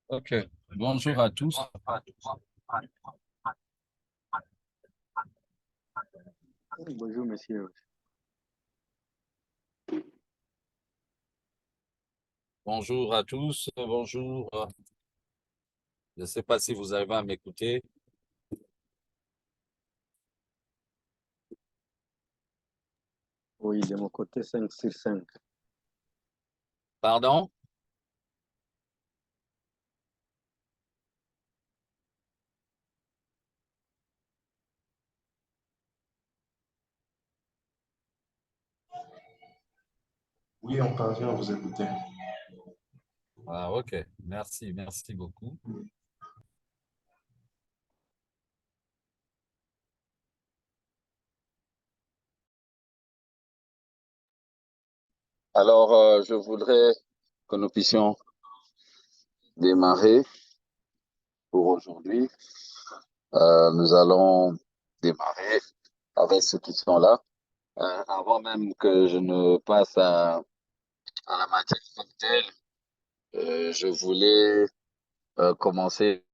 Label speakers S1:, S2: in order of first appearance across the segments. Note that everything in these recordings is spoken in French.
S1: Ok. Bonjour à tous.
S2: Bonjour, monsieur.
S1: Bonjour à tous. Bonjour. Je ne sais pas si vous arrivez à m'écouter.
S2: Oui, de mon côté, 5 sur 5.
S1: Pardon?
S3: Oui, on parvient à vous écouter.
S1: Ah, ok. Merci, merci beaucoup. Alors, je voudrais que nous puissions démarrer pour aujourd'hui. Nous allons démarrer avec ceux qui sont là. Avant même que je ne passe à la matière comme telle, je voulais commencer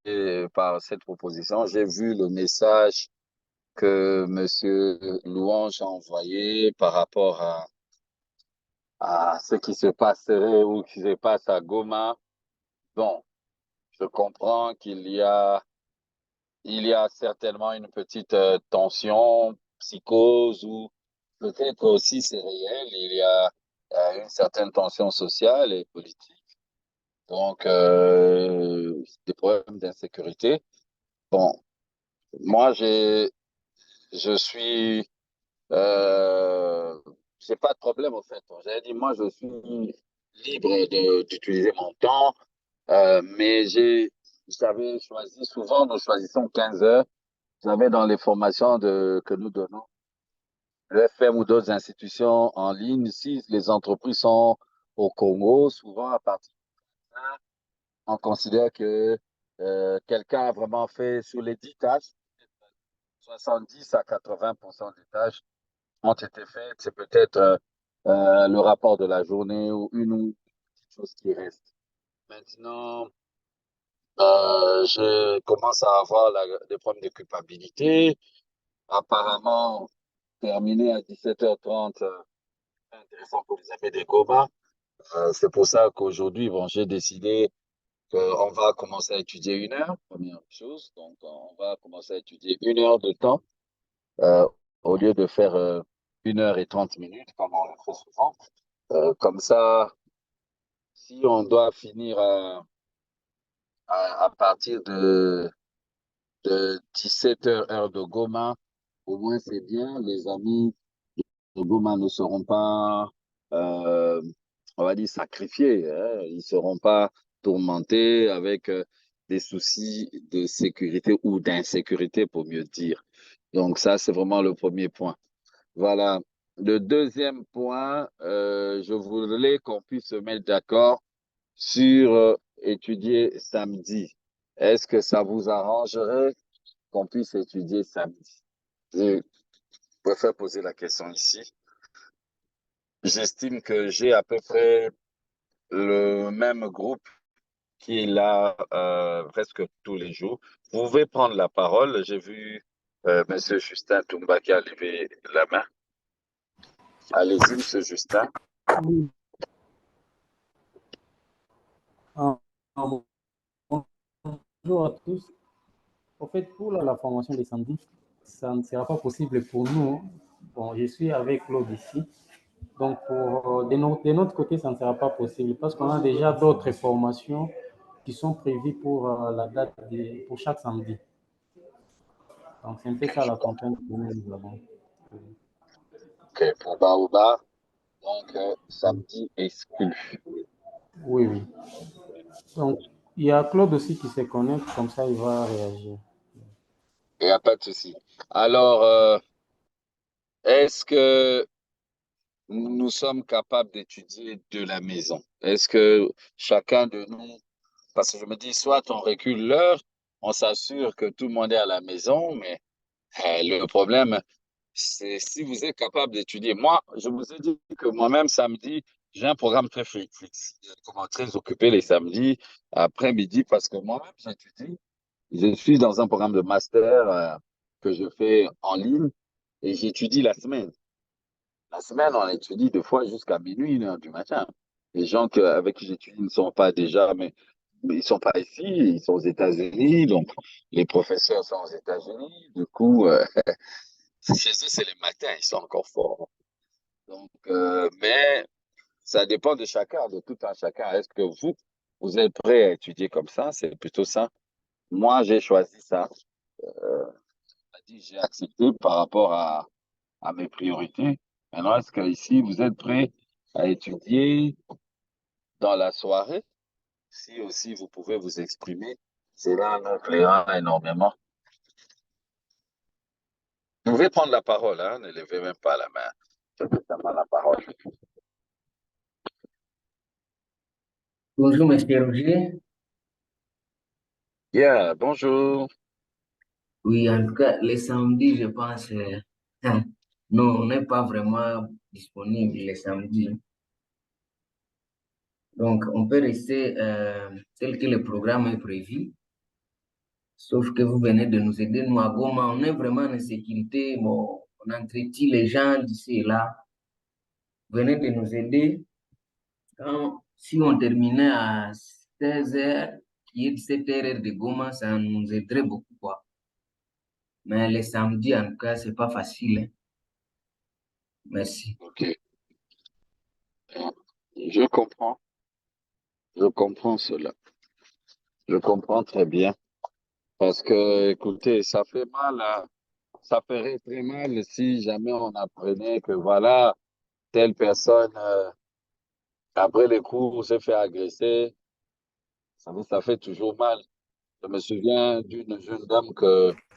S1: par cette proposition. J'ai vu le message que Monsieur Louange a envoyé par rapport à ce qui se passerait ou qui se passe à Goma. Bon, je comprends il y a certainement une petite tension, psychose ou peut-être aussi c'est réel. Il y a une certaine tension sociale et politique. Donc, des problèmes d'insécurité. Bon, moi, je suis, euh, j'ai pas de problème au fait. J'avais dit, moi, je suis libre d'utiliser mon temps, mais j'avais choisi, souvent, nous choisissons 15 heures. J'avais dans les formations que nous donnons, le FM ou d'autres institutions en ligne, si les entreprises sont au Congo, souvent à partir de ça, on considère que quelqu'un a vraiment fait sur les 10 tâches, 70 à 80% des tâches ont été faites. C'est peut-être le rapport de la journée ou une petite chose qui reste. Maintenant, je commence à avoir des problèmes de culpabilité. Apparemment, terminé à 17h30, intéressant pour les amis des Goma. C'est pour ça qu'aujourd'hui, bon, j'ai décidé qu'on va commencer à étudier 1 heure, première chose. Donc, on va commencer à étudier 1 heure de temps euh, au lieu de faire 1h30 comme on le fait souvent. Comme ça, si on doit finir à partir de 17h heure de Goma, au moins c'est bien. Les amis de Goma ne seront pas, euh, on va dire, sacrifiés. Hein. Ils ne seront pas tourmentés avec des soucis de sécurité ou d'insécurité, pour mieux dire. Donc ça, c'est vraiment le premier point. Voilà. Le deuxième point, je voulais qu'on puisse se mettre d'accord sur étudier samedi. Est-ce que ça vous arrangerait qu'on puisse étudier samedi? Je préfère poser la question ici. J'estime que j'ai à peu près le même groupe qui est là presque tous les jours. Vous pouvez prendre la parole. J'ai vu Monsieur Justin Toumba qui a levé la main. Allez-y, Monsieur Justin.
S4: Oui. Ah, ah, bonjour à tous. En fait, pour la formation des samedis, ça ne sera pas possible pour nous. Bon, je suis avec Claude ici. Donc, de notre côté, ça ne sera pas possible parce qu'on a déjà d'autres formations qui sont prévues pour la date pour chaque samedi. Donc, c'est un peu ça la contrainte que nous avons.
S1: Ok, pour Baoba, donc samedi exclu.
S4: Oui, oui. Donc, il y a Claude aussi qui se connecte, comme ça il va réagir.
S1: Il n'y a pas de souci. Alors, est-ce que nous sommes capables d'étudier de la maison? Est-ce que chacun de nous, parce que je me dis, soit on recule l'heure, on s'assure que tout le monde est à la maison, mais le problème, si vous êtes capable d'étudier. Moi, je vous ai dit que moi-même, samedi, j'ai un programme très flexible, comment très occupé les samedis après-midi parce que moi-même, j'étudie. Je suis dans un programme de master que je fais en ligne et j'étudie la semaine. La semaine, on étudie deux fois jusqu'à minuit, 1 heure du matin. Les gens avec qui j'étudie ne sont pas déjà, mais ils sont pas ici, ils sont aux États-Unis, donc les professeurs sont aux États-Unis. Du coup, chez eux, c'est le matin, ils sont encore forts. Donc, mais ça dépend de chacun, de tout un chacun. Est-ce que vous êtes prêt à étudier comme ça? C'est plutôt ça. Moi, j'ai choisi ça. J'ai accepté par rapport à mes priorités. Maintenant, est-ce que ici, vous êtes prêt à étudier dans la soirée? Si aussi vous pouvez vous exprimer, cela nous plaira énormément. Vous pouvez prendre la parole, hein? Ne levez même pas la main. Je vous donne la parole.
S5: Bonjour, monsieur Roger.
S1: Bien, bonjour.
S5: Oui, en tout cas, les samedis, je pense, non, on n'est pas vraiment disponible les samedis. Donc, on peut rester tel que le programme est prévu, sauf que vous venez de nous aider. Nous, à Goma, on est vraiment en sécurité. Bon, on entretient les gens d'ici et là. Venez de nous aider. Si on terminait à 16 heures, qui est 17 heures de Goma, ça nous aiderait beaucoup, quoi. Mais les samedis, en tout cas, c'est pas facile, hein. Merci.
S1: OK. Je comprends. Je comprends cela. Je comprends très bien. Parce que, écoutez, ça fait mal, hein. Ça ferait très mal si jamais on apprenait que voilà, telle personne, après les cours, s'est fait agresser. Ça fait toujours mal. Je me souviens d'une jeune dame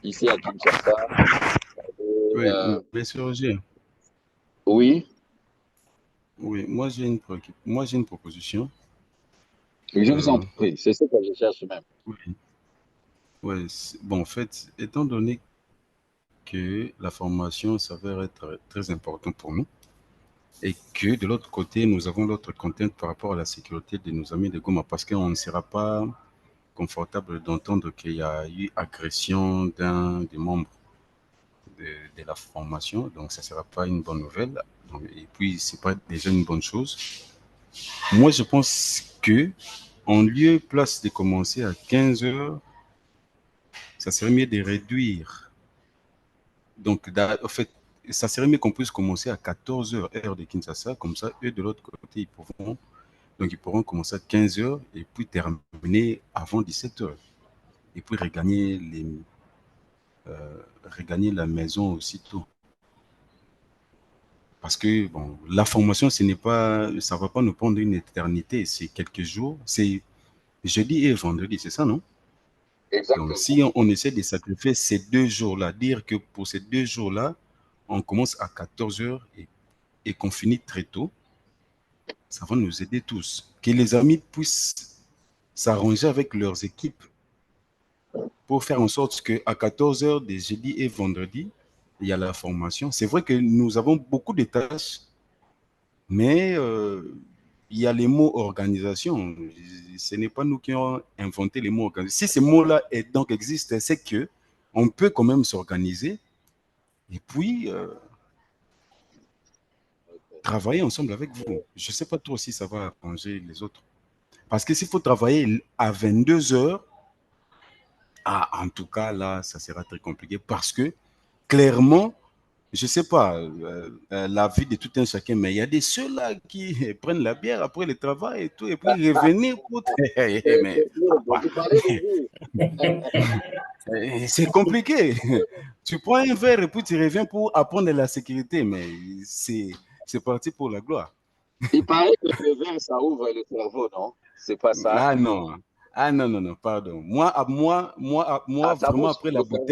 S1: ici à Kinshasa. Et,
S3: Oui, monsieur Roger,
S1: oui,
S3: oui, moi j'ai une proposition.
S1: je vous en
S3: Euh,
S1: prie, c'est ce que je cherche même.
S3: oui, ouais, bon, en fait, étant donné que la formation s'avère être très importante pour nous et que de l'autre côté, nous avons l'autre contrainte par rapport à la sécurité de nos amis de Goma parce qu'on ne sera pas confortable d'entendre qu'il y a eu agression d'un des membres de la formation, donc ça ne sera pas une bonne nouvelle. Donc, et puis, ce n'est pas déjà une bonne chose. Moi, je pense que en lieu place de commencer à 15 heures, ça serait mieux de réduire. Donc, en fait, ça serait mieux qu'on puisse commencer à 14 heures, heure de Kinshasa. Comme ça, eux, de l'autre côté, ils pourront commencer à 15 heures et puis terminer avant 17 heures. Et puis regagner la maison aussitôt. Parce que, bon, la formation, ça ne va pas nous prendre une éternité. C'est quelques jours. C'est jeudi et vendredi, c'est ça, non? Donc,
S1: Exactement.
S3: si on essaie de sacrifier ces 2 jours-là, dire que pour ces 2 jours-là, on commence à 14 heures et qu'on finit très tôt, ça va nous aider tous. Que les amis puissent s'arranger avec leurs équipes pour faire en sorte qu'à 14 heures de jeudi et vendredi, il y a la formation. C'est vrai que nous avons beaucoup de tâches, mais il y a les mots organisation. Ce n'est pas nous qui avons inventé les mots organisation. Si ces mots-là donc existent, c'est que on peut quand même s'organiser et puis travailler ensemble avec vous. Je ne sais pas trop si ça va arranger les autres. Parce que s'il faut travailler à 22 heures, en tout cas, là, ça sera très compliqué parce que clairement, je ne sais pas la vie de tout un chacun, mais il y a des ceux-là qui prennent la bière après le travail et tout, et puis revenir pour... mais,
S1: Vous parlez de vous.
S3: c'est compliqué. Tu prends un verre et puis tu reviens pour apprendre la sécurité, mais c'est parti pour la gloire.
S1: Il paraît que le vin, ça ouvre le cerveau, non? C'est pas ça?
S3: Ah non, ah non, non, non, pardon. Moi,
S1: Ah, ça
S3: vraiment,
S1: bouge
S3: après la
S1: le cerveau.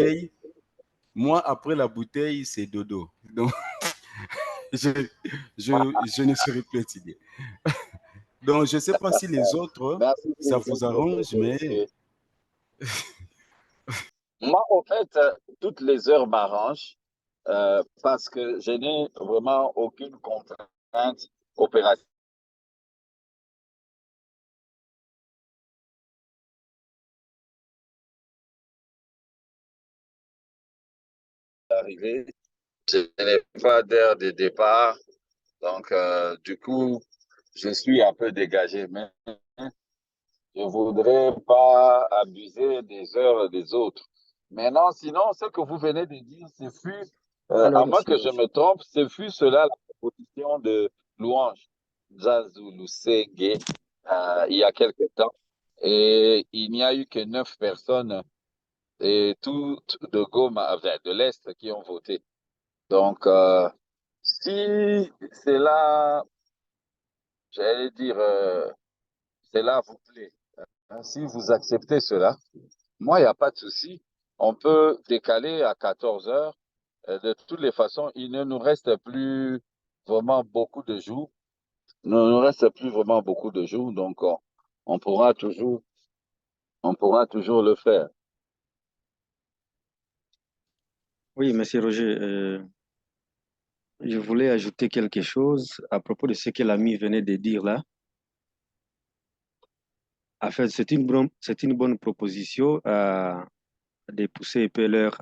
S3: bouteille, c'est dodo. Donc, je, je ne serai plus étudié. Donc, je ne sais pas si les autres,
S1: Merci
S3: ça
S1: pour
S3: vous
S1: votre
S3: arrange, mais
S1: Moi, en fait, toutes les heures m'arrangent. parce que je n'ai vraiment aucune contrainte opérative arrivée. Je n'ai pas d'heure de départ. Donc, du coup, je suis un peu dégagé. Mais je voudrais pas abuser des heures des autres. Maintenant, sinon, ce que vous venez de dire, ce fut,
S2: Alors,
S1: à moins
S2: monsieur
S1: que je
S2: Roger.
S1: me trompe, ce fut cela la proposition de Louange Jazou Lusege il y a quelque temps. Et il n'y a eu que 9 personnes et toutes de Goma, enfin, de l'Est qui ont voté. Donc, si cela, j'allais dire, cela vous plaît, hein, si vous acceptez cela, moi, il n'y a pas de souci. On peut décaler à 14 heures. De toutes les façons, il ne nous reste plus vraiment beaucoup de jours. Il ne nous reste plus vraiment beaucoup de jours, donc on pourra toujours, on pourra toujours le faire.
S2: Oui, monsieur Roger, je voulais ajouter quelque chose à propos de ce que l'ami venait de dire là. En fait, c'est une bonne proposition de pousser un peu l'heure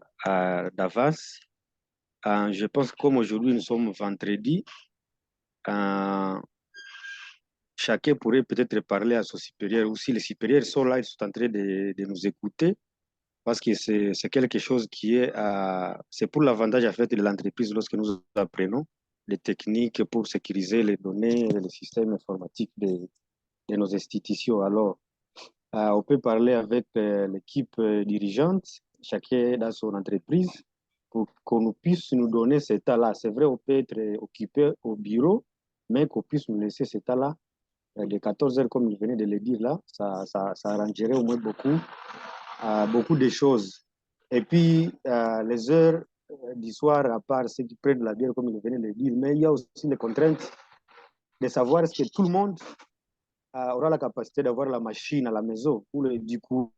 S2: d'avance. Je pense que comme aujourd'hui nous sommes vendredi, euh, chacun pourrait peut-être parler à son supérieur ou si les supérieurs sont là, ils sont en train de nous écouter parce que c'est quelque chose qui est, c'est pour l'avantage en fait de l'entreprise lorsque nous apprenons les techniques pour sécuriser les données et les systèmes informatiques de nos institutions. Alors, on peut parler avec l'équipe dirigeante, chacun dans son entreprise, pour qu'on nous puisse nous donner cet état-là. C'est vrai, on peut être occupé au bureau, mais qu'on puisse nous laisser cet état-là de 14 heures, comme il venait de le dire là, ça arrangerait au moins beaucoup de choses. Et puis, les heures du soir, à part ceux qui prennent la bière, comme il venait de le dire, mais il y a aussi les contraintes de savoir est-ce que tout le monde aura la capacité d'avoir la machine à la maison, ou du courant,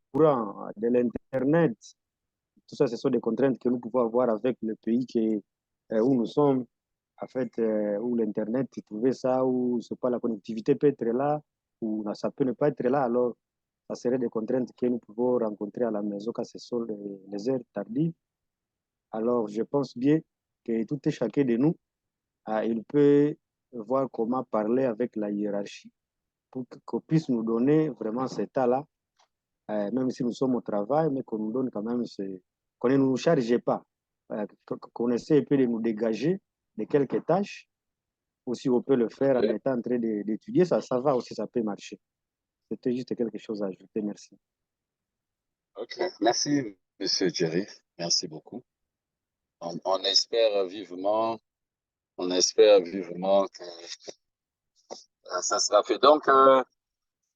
S2: de l'Internet. Tout ça, ce sont des contraintes que nous pouvons avoir avec le pays où nous sommes, en fait, où l'Internet, tu trouvais ça, où c'est pas, la connectivité peut être là, ou ça peut ne pas être là, alors ça serait des contraintes que nous pouvons rencontrer à la maison quand ce sont les heures tardives. Alors, je pense bien que tout et chacun de nous, il peut voir comment parler avec la hiérarchie pour qu'on puisse nous donner vraiment cet état-là, même si nous sommes au travail, mais qu'on nous donne quand même qu'on ne nous charge pas, qu'on essaie un peu de nous dégager de quelques tâches. Aussi, on peut le faire en
S1: Ok,
S2: étant en train d'étudier, ça va aussi, ça peut marcher. C'était juste quelque chose à ajouter, merci.
S1: ok. Merci, Monsieur Jerry. Merci beaucoup. On espère vivement, on espère vivement que ça sera fait. Donc,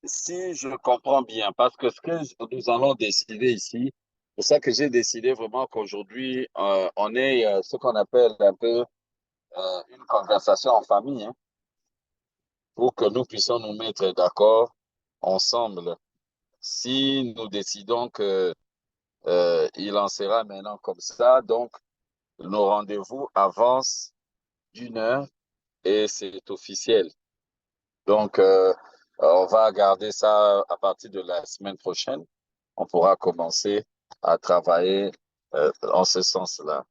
S1: si je comprends bien, parce que ce que nous allons décider ici, c'est ça que j'ai décidé vraiment qu'aujourd'hui, on ait ce qu'on appelle un peu une conversation en famille, hein, pour que nous puissions nous mettre d'accord ensemble. Si nous décidons que il en sera maintenant comme ça, donc nos rendez-vous avancent d'1 heure et c'est officiel. Donc, on va garder ça à partir de la semaine prochaine. On pourra commencer à travailler en ce sens-là.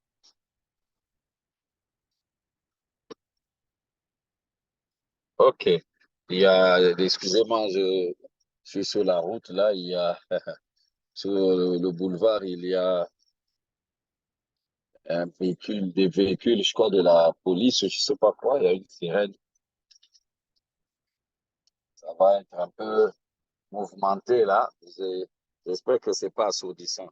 S1: OK. Excusez-moi, je suis sur la route là. Il y a sur le boulevard, il y a des véhicules, je crois, de la police, je sais pas quoi. Il y a une sirène. Ça va être un peu mouvementé là. J'espère que c'est pas assourdissant.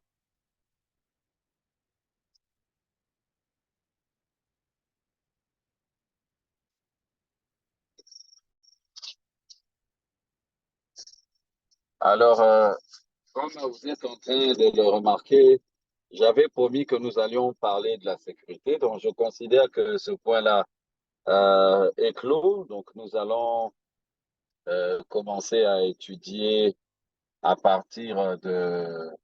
S1: Alors, comme vous êtes en train de le remarquer, j'avais promis que nous allions parler de la sécurité, donc je considère que ce point-là est clos. Donc, nous allons commencer à étudier à partir de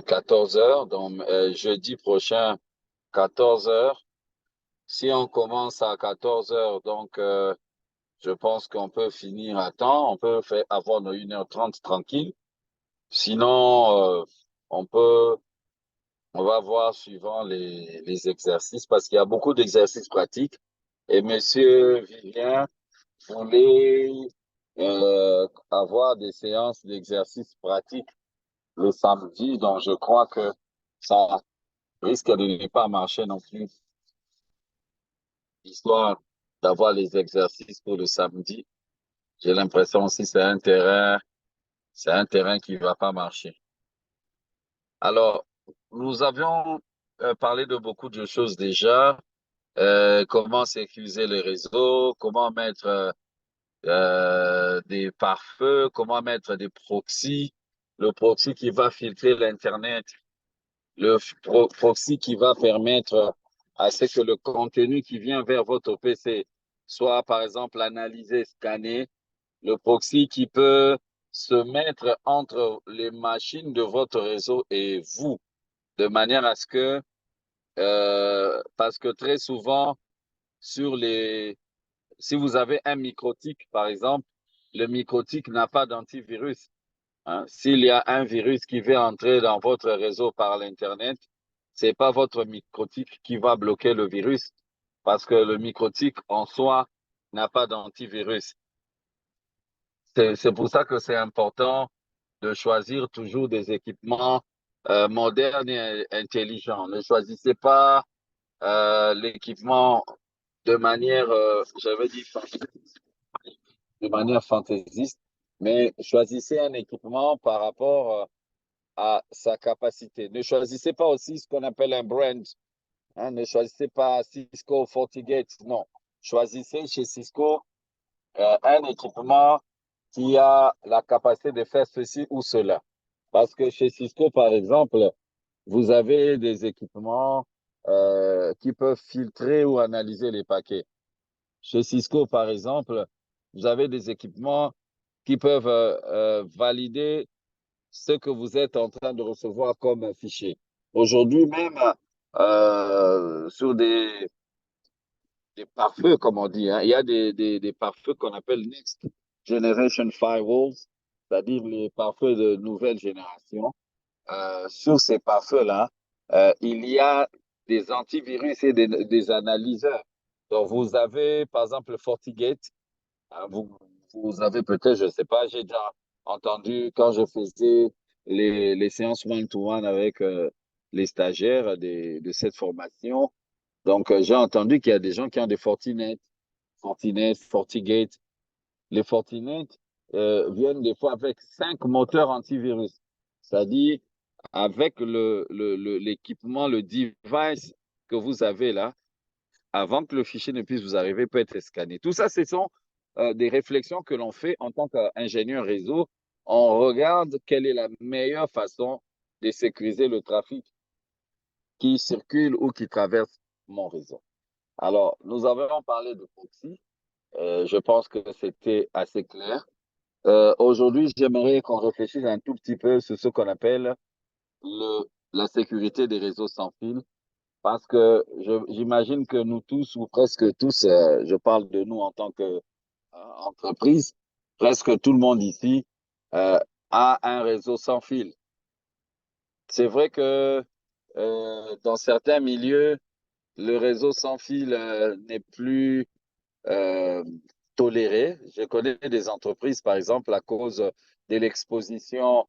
S1: 14 heures, donc jeudi prochain, 14 heures. Si on commence à 14 heures, donc je pense qu'on peut finir à temps. On peut avoir nos 1h30 tranquille. Sinon, on va voir suivant les exercices parce qu'il y a beaucoup d'exercices pratiques. Et Monsieur Vivien voulait avoir des séances d'exercices pratiques le samedi, donc je crois que ça risque de ne pas marcher non plus, histoire d'avoir les exercices pour le samedi. J'ai l'impression aussi que c'est un terrain qui va pas marcher. Alors, nous avions parlé de beaucoup de choses déjà. Comment sécuriser les réseaux, comment mettre des pare-feux, comment mettre des proxys, le proxy qui va filtrer l'Internet, proxy qui va permettre à ce que le contenu qui vient vers votre PC soit, par exemple, analysé, scanné, le proxy qui peut se mettre entre les machines de votre réseau et vous, de manière à ce que, parce que très souvent, sur si vous avez un microtique, par exemple, le microtique n'a pas d'antivirus. Hein. S'il y a un virus qui veut entrer dans votre réseau par l'Internet, c'est pas votre microtique qui va bloquer le virus, parce que le microtique en soi n'a pas d'antivirus. C'est pour ça que c'est important de choisir toujours des équipements modernes et intelligents. Ne choisissez pas l'équipement de manière, j'avais dit, de manière fantaisiste, mais choisissez un équipement par rapport à sa capacité. Ne choisissez pas aussi ce qu'on appelle un brand. Hein, ne choisissez pas Cisco FortiGate. Non. Choisissez chez Cisco un équipement qui a la capacité de faire ceci ou cela. Parce que chez Cisco, par exemple, vous avez des équipements qui peuvent filtrer ou analyser les paquets. Chez Cisco, par exemple, vous avez des équipements qui peuvent valider ce que vous êtes en train de recevoir comme fichier. Aujourd'hui même, sur des pare-feux, comme on dit, hein, il y a des pare-feux qu'on appelle Next Generation Firewalls, c'est-à-dire les pare-feux de nouvelle génération. Sur ces pare-feux-là, il y a des antivirus et des analyseurs. Donc, vous avez, par exemple, le FortiGate. Hein, vous avez peut-être, je ne sais pas, j'ai déjà entendu quand je faisais les séances one-to-one avec les stagiaires de cette formation. Donc, j'ai entendu qu'il y a des gens qui ont des Fortinet, FortiGate. Les Fortinet viennent des fois avec 5 moteurs antivirus. C'est-à-dire, avec l'équipement, le device que vous avez là, avant que le fichier ne puisse vous arriver, peut être scanné. Tout ça, ce sont des réflexions que l'on fait en tant qu'ingénieur réseau. On regarde quelle est la meilleure façon de sécuriser le trafic qui circule ou qui traverse mon réseau. Alors, nous avons parlé de proxy. Je pense que c'était assez clair. Aujourd'hui, j'aimerais qu'on réfléchisse un tout petit peu sur ce qu'on appelle la sécurité des réseaux sans fil. Parce que j'imagine que nous tous, ou presque tous, je parle de nous en tant qu'entreprise, presque tout le monde ici euh, a un réseau sans fil. C'est vrai que dans certains milieux, le réseau sans fil n'est plus euh, toléré. Je connais des entreprises, par exemple, à cause de l'exposition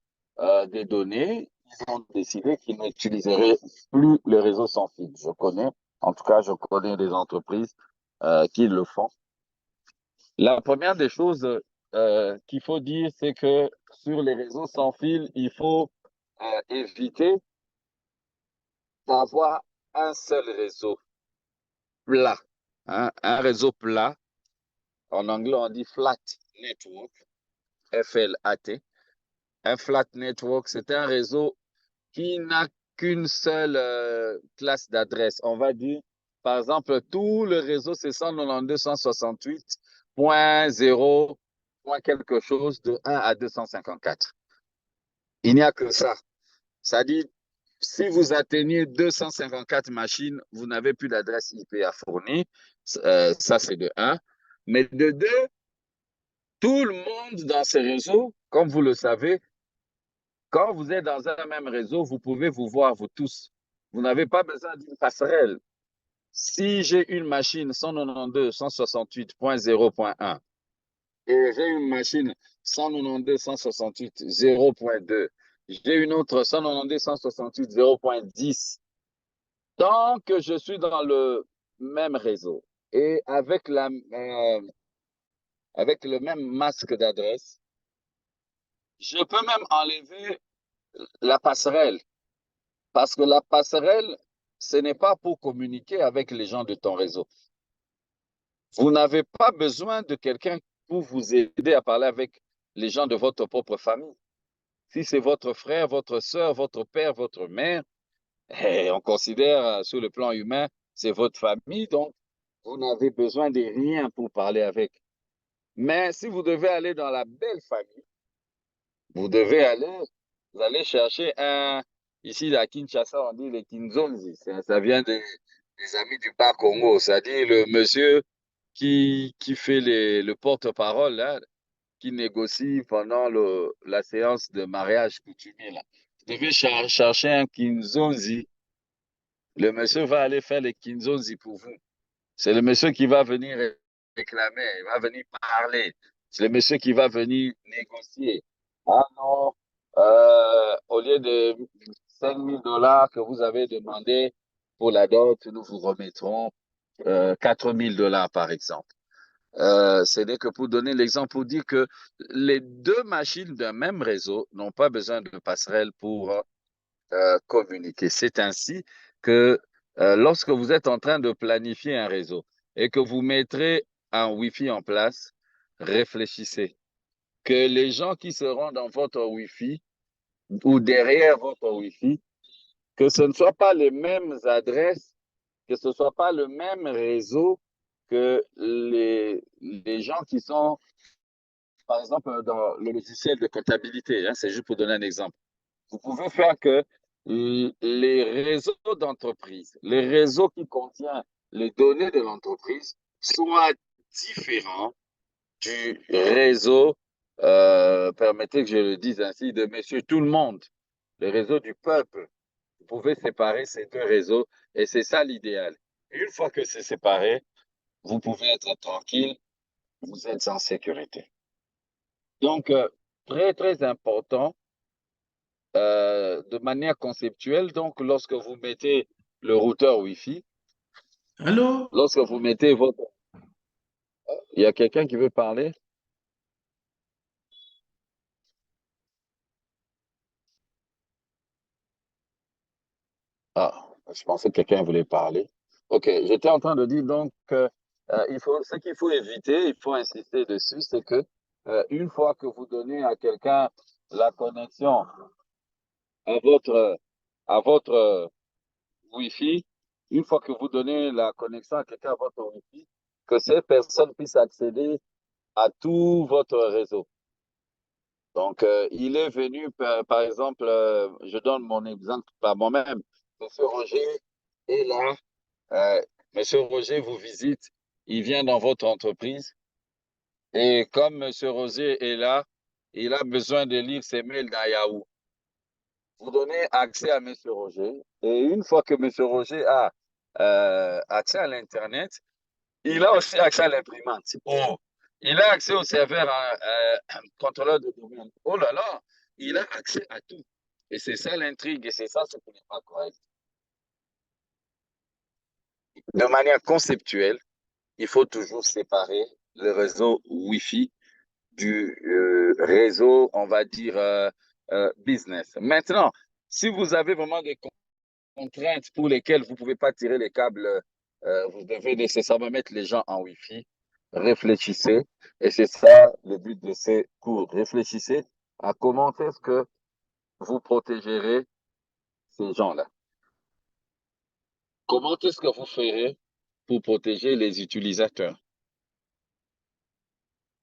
S1: des données, ils ont décidé qu'ils n'utiliseraient plus le réseau sans fil. En tout cas, je connais des entreprises qui le font. La première des choses qu'il faut dire, c'est que sur les réseaux sans fil, il faut éviter d'avoir un seul réseau plat, hein, un réseau plat. En anglais, on dit flat network, FLAT. Un flat network, c'est un réseau qui n'a qu'une seule classe d'adresse. On va dire, par exemple, tout le réseau, c'est 192.168.0, point quelque chose de 1 à 254. Il n'y a que ça. Ça dit, Si vous atteignez 254 machines, vous n'avez plus d'adresse IP à fournir. Ça, c'est de 1. Mais de 2, tout le monde dans ces réseaux, comme vous le savez, quand vous êtes dans un même réseau, vous pouvez vous voir, vous tous. Vous n'avez pas besoin d'une passerelle. Si j'ai une machine 192.168.0.1 et j'ai une machine 192.168.0.2, j'ai une autre 192.168.0.10, tant que je suis dans le même réseau et avec le même masque d'adresse, je peux même enlever la passerelle. Parce que la passerelle, ce n'est pas pour communiquer avec les gens de ton réseau. Vous n'avez pas besoin de quelqu'un pour vous aider à parler avec les gens de votre propre famille. Si c'est votre frère, votre soeur, votre père, votre mère, on considère sur le plan humain, c'est votre famille, donc vous n'avez besoin de rien pour parler avec. Mais si vous devez aller dans la belle famille, vous devez vous allez chercher ici à Kinshasa, on dit les Kinzonzi, ça vient des amis du bas Congo, c'est-à-dire le monsieur qui fait le porte-parole, là, qui négocie pendant la séance de mariage coutumier, là. Vous devez chercher un Kinzonzi. Le monsieur va aller faire les Kinzonzi pour vous. C'est le monsieur qui va venir réclamer, il va venir parler. C'est le monsieur qui va venir négocier. Ah non, au lieu de 5 000 $ que vous avez demandé pour la dot, nous vous remettrons 4 000 $ par exemple. Ce n'est que pour donner l'exemple, pour dire que les deux machines d'un même réseau n'ont pas besoin de passerelle pour communiquer. C'est ainsi que lorsque vous êtes en train de planifier un réseau et que vous mettrez un Wi-Fi en place, réfléchissez que les gens qui seront dans votre Wi-Fi ou derrière votre Wi-Fi, que ce ne soient pas les mêmes adresses, que ce ne soit pas le même réseau que les gens qui sont, par exemple, dans le logiciel de comptabilité. Hein, c'est juste pour donner un exemple. Vous pouvez faire que les réseaux d'entreprise, les réseaux qui contiennent les données de l'entreprise soient différents du réseau, permettez que je le dise ainsi, de monsieur tout le monde, le réseau du peuple. Vous pouvez séparer ces deux réseaux et c'est ça l'idéal. Une fois que c'est séparé, vous pouvez être tranquille, vous êtes en sécurité. Donc, très, très important, de manière conceptuelle, donc, lorsque vous mettez le routeur Wi-Fi,
S6: Allô?
S1: lorsque vous mettez votre... Il y a quelqu'un qui veut parler? Ah, je pensais que quelqu'un voulait parler. OK, j'étais en train de dire donc que ce qu'il faut éviter, il faut insister dessus, c'est que une fois que vous donnez à quelqu'un la connexion à votre Wi-Fi, une fois que vous donnez la connexion à quelqu'un à votre Wi-Fi, que cette personne puisse accéder à tout votre réseau. Donc, il est venu, par exemple, je donne mon exemple par moi-même. Monsieur Roger est là. Monsieur Roger vous visite. Il vient dans votre entreprise. Et comme Monsieur Roger est là, il a besoin de lire ses mails dans Yahoo. Vous donnez accès à Monsieur Roger. Et une fois que Monsieur Roger a accès à l'Internet, il a aussi accès à l'imprimante. Oh, il a accès au serveur contrôleur de domaine. Oh là là, il a accès à tout. Et c'est ça l'intrigue, et c'est ça ce qui n'est pas correct. De manière conceptuelle, il faut toujours séparer le réseau Wi-Fi du réseau, on va dire, business. Maintenant, si vous avez vraiment des contraintes pour lesquelles vous ne pouvez pas tirer les câbles, vous devez nécessairement mettre les gens en Wi-Fi. Réfléchissez, et c'est ça le but de ces cours. Réfléchissez à comment est-ce que vous protégerez ces gens-là. Comment est-ce que vous ferez pour protéger les utilisateurs?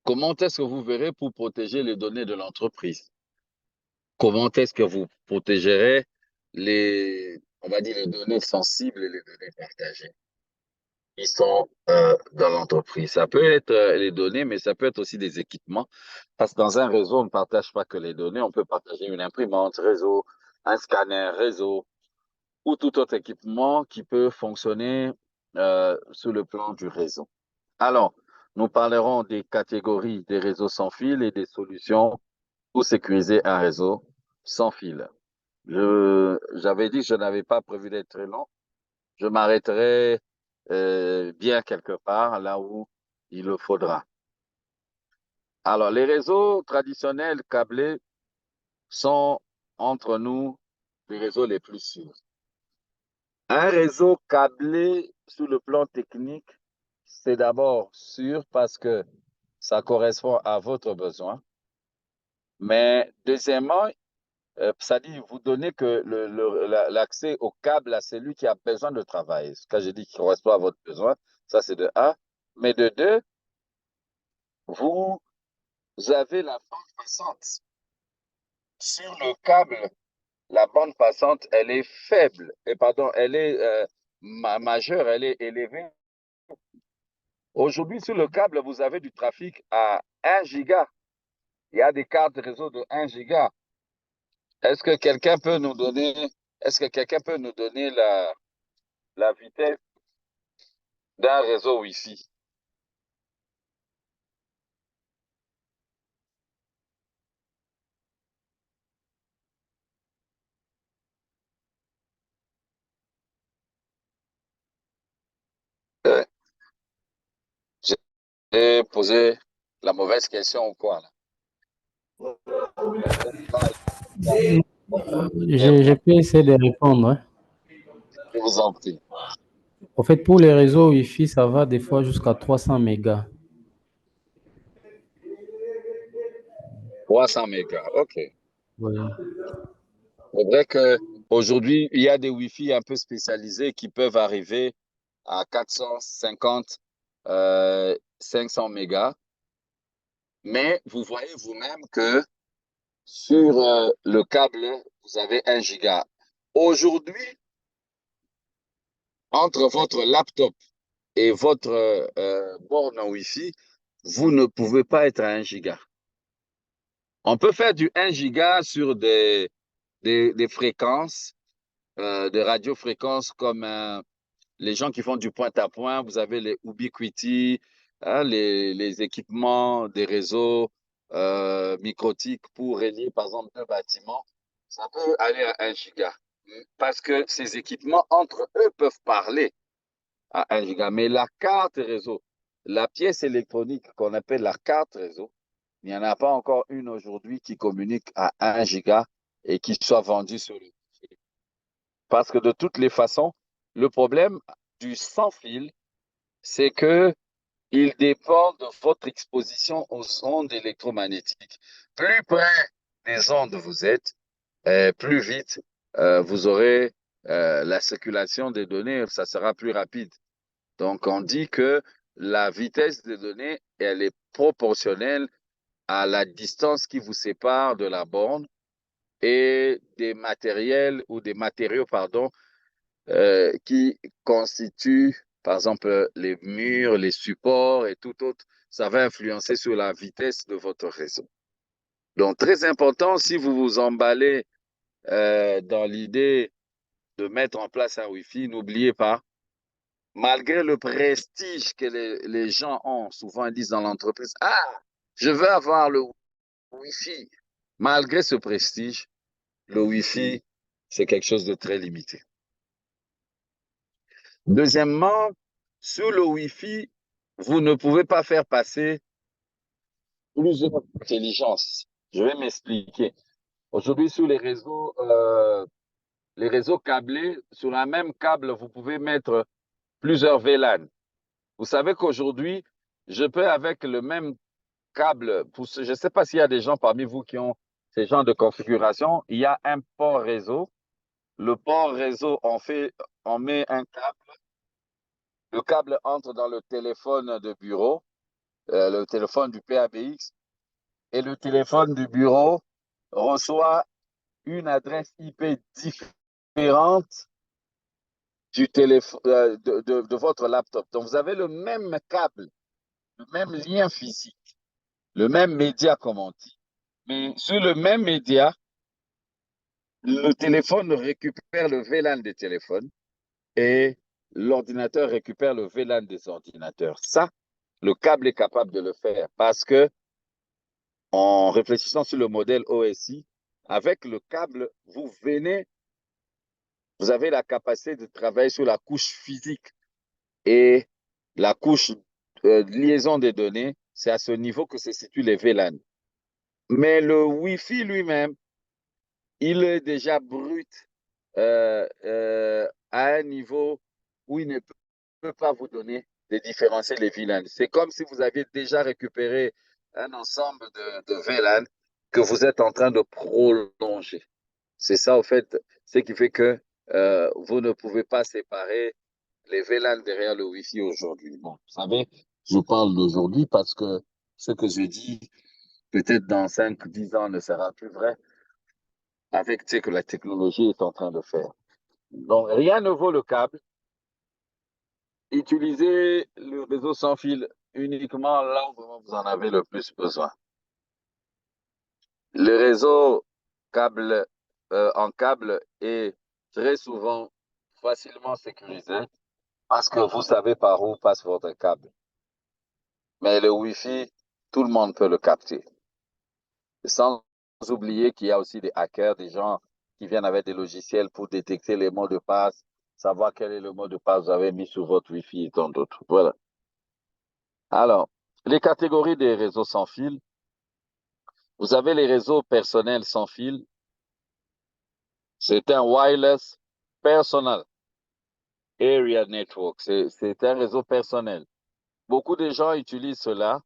S1: Comment est-ce que vous verrez pour protéger les données de l'entreprise? Comment est-ce que vous protégerez on va dire, les données sensibles et les données partagées qui sont dans l'entreprise. Ça peut être les données, mais ça peut être aussi des équipements. Parce que dans un réseau, on ne partage pas que les données, on peut partager une imprimante réseau, un scanner réseau ou tout autre équipement qui peut fonctionner sur le plan du réseau. Alors, nous parlerons des catégories des réseaux sans fil et des solutions pour sécuriser un réseau sans fil. J'avais dit que je n'avais pas prévu d'être très long. Je m'arrêterai bien quelque part, là où il le faudra. Alors, les réseaux traditionnels câblés sont, entre nous, les réseaux les plus sûrs. Un réseau câblé sur le plan technique, c'est d'abord sûr parce que ça correspond à votre besoin. Mais deuxièmement, ça dit, vous donnez que l'accès au câble à celui qui a besoin de travailler. Ce que j'ai dit qui correspond à votre besoin, ça c'est de un. Mais de deux, vous avez la bande passante. Sur le câble, la bande passante, elle est faible, et pardon, elle est majeure, elle est élevée. Aujourd'hui, sur le câble, vous avez du trafic à 1 giga. Il y a des cartes de réseau de 1 giga. Est-ce que quelqu'un peut nous donner, la vitesse d'un réseau Wi-Fi? Euh, J'ai posé la mauvaise question ou quoi, là?
S4: Je peux essayer de répondre, hein.
S1: Je vous en prie.
S4: En fait, pour les réseaux Wi-Fi, ça va des fois jusqu'à 300 mégas.
S1: 300 mégas, OK.
S4: Voilà.
S1: C'est vrai qu'aujourd'hui, il y a des Wi-Fi un peu spécialisés qui peuvent arriver à 450, 500 mégas. Mais vous voyez vous-même que sur le câble, vous avez 1 giga. Aujourd'hui, entre votre laptop et votre borne Wi-Fi, vous ne pouvez pas être à 1 giga. On peut faire du 1 giga sur des fréquences, de radiofréquences comme les gens qui font du point-à-point. Vous avez les Ubiquiti, hein, les équipements des réseaux microtiques pour relier, par exemple, deux bâtiments. Ça peut aller à 1 giga. Parce que ces équipements, entre eux, peuvent parler à 1 giga. Mais la carte réseau, la pièce électronique qu'on appelle la carte réseau, il n'y en a pas encore une aujourd'hui qui communique à 1 giga et qui soit vendue sur le marché. Parce que de toutes les façons, le problème du sans fil, c'est que il dépend de votre exposition aux ondes électromagnétiques. Plus près des ondes vous êtes, plus vite vous aurez la circulation des données, ça sera plus rapide. Donc, on dit que la vitesse des données, elle est proportionnelle à la distance qui vous sépare de la borne et des matériels ou des matériaux, pardon, qui constituent, par exemple, les murs, les supports et tout autre. Ça va influencer sur la vitesse de votre réseau. Donc, très important, si vous vous emballez dans l'idée de mettre en place un Wi-Fi, n'oubliez pas, malgré le prestige que les gens ont, souvent ils disent dans l'entreprise, ah, je veux avoir le Wi-Fi. Malgré ce prestige, le Wi-Fi, c'est quelque chose de très limité. Deuxièmement, sur le Wi-Fi, vous ne pouvez pas faire passer plusieurs intelligences. Je vais m'expliquer. Aujourd'hui, sur les réseaux câblés, sur la même câble, vous pouvez mettre plusieurs VLAN. Vous savez qu'aujourd'hui, je peux avec le même câble, je ne sais pas s'il y a des gens parmi vous qui ont ces genres de configuration, il y a un port réseau. Le port réseau, on met un câble. Le câble entre dans le téléphone de bureau, le téléphone du PABX, et le téléphone du bureau reçoit une adresse IP différente différente du téléphone, de votre laptop. Donc, vous avez le même câble, le même lien physique, le même média, comme on dit. Mais sur le même média, le téléphone récupère le VLAN des téléphones et l'ordinateur récupère le VLAN des ordinateurs. Ça, le câble est capable de le faire parce que, en réfléchissant sur le modèle OSI, avec le câble, vous avez la capacité de travailler sur la couche physique et la couche de liaison des données. C'est à ce niveau que se situent les VLAN. Mais le Wi-Fi lui-même, il est déjà brut à un niveau où il ne peut pas vous donner de différencier les VLAN. C'est comme si vous aviez déjà récupéré un ensemble de VLAN que vous êtes en train de prolonger. C'est ça, au fait, ce qui fait que vous ne pouvez pas séparer les VLAN derrière le Wi-Fi aujourd'hui. Bon, vous savez, je parle d'aujourd'hui parce que ce que je dis, peut-être dans 5-10 ans, ne sera plus vrai avec ce que la technologie est en train de faire. Donc, rien ne vaut le câble. Utilisez le réseau sans fil uniquement là où vous en avez le plus besoin. Le réseau câble, en câble est très souvent facilement sécurisé parce que vous savez par où passe votre câble. Mais le Wi-Fi, tout le monde peut le capter. Sans oublier qu'il y a aussi des hackers, des gens qui viennent avec des logiciels pour détecter les mots de passe, savoir quel est le mot de passe que vous avez mis sur votre Wi-Fi et tant d'autres. Voilà. Alors, les catégories des réseaux sans fil. Vous avez les réseaux personnels sans fil. C'est un wireless personal area network. C'est un réseau personnel. Beaucoup de gens utilisent cela,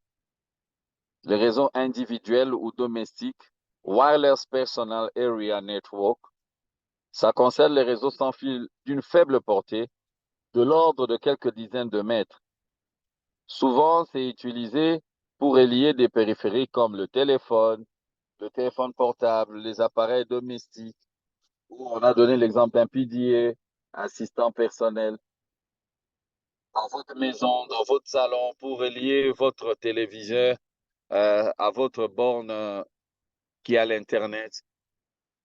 S1: les réseaux individuels ou domestiques. Wireless personal area network. Ça concerne les réseaux sans fil d'une faible portée, de l'ordre de quelques dizaines de mètres. Souvent, c'est utilisé pour relier des périphériques comme le téléphone portable, les appareils domestiques, où on a donné l'exemple d'un PDA, assistant personnel, dans votre maison, dans votre salon, pour relier votre téléviseur à votre borne qui a l'Internet.